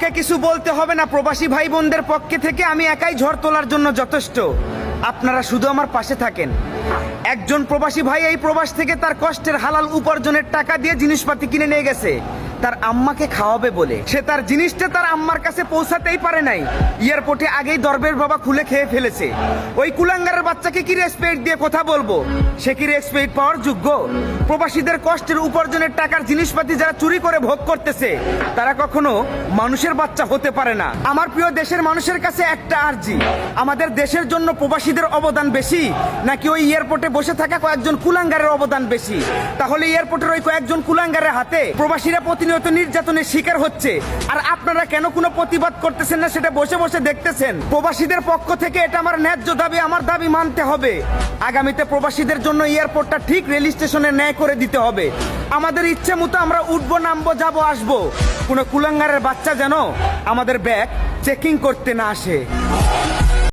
কাউকে কিছু বলতে হবে না, প্রবাসী ভাই বোনদের পক্ষে থেকে আমি একাই ঝড় তোলার জন্য যথেষ্ট। আপনারা শুধু আমার পাশে থাকেন। একজন প্রবাসী ভাই এই প্রবাস থেকে তার কষ্টের হালাল উপার্জনের টাকা দিয়ে জিনিসপাতি কিনে নিয়ে গেছে তার আম্মাকে খাওয়াবে বলে। সে তার জিনিসটা তার আম্মার কাছে পৌঁছাতেই পারে নাই, এয়ারপোর্টে আগেই দরবের বাবা খুলে খেয়ে ফেলেছে। ওই কুলাঙ্গারের বাচ্চাকে কি রেসপেক্ট দিয়ে কথা বলবো? সে কি রেসপেক্ট পাওয়ার যোগ্য? প্রবাসীদের কষ্টের উপার্জনের টাকার জিনিসপাতি যারা চুরি করে ভোগ করতেছে তারা কখনো মানুষের বাচ্চা হতে পারে না। আমার প্রিয় দেশের মানুষের কাছে একটা আর্জি, আমাদের দেশের জন্য প্রবাসীদের অবদান বেশি নাকি ওই এয়ারপোর্টে বসে থাকা কয়েকজন কুলাঙ্গারের অবদান বেশি? তাহলে এয়ারপোর্টের ওই কয়েকজন কুলাঙ্গারের হাতে প্রবাসীরা প্রতিনিয়ত নির্যাতনের শিকার হচ্ছে, আর আপনারা কেন কোনো প্রতিবাদ করতেছেন না সেটা বসে বসে দেখতেছেন। প্রবাসীদের পক্ষ থেকে এটা আমার ন্যায্য দাবি, আমার দাবি মানতে হবে। আগামীতে প্রবাসীদের জন্য এয়ারপোর্টটা ঠিক রেল স্টেশনের ন্যায় করে দিতে হবে। আমাদের ইচ্ছে মতো আমরা উঠবো, নামবো, যাবো, আসবো। কোনো কুলাঙ্গারের বাচ্চা যেন আমাদের ব্যাগ চেকিং করতে না আসে।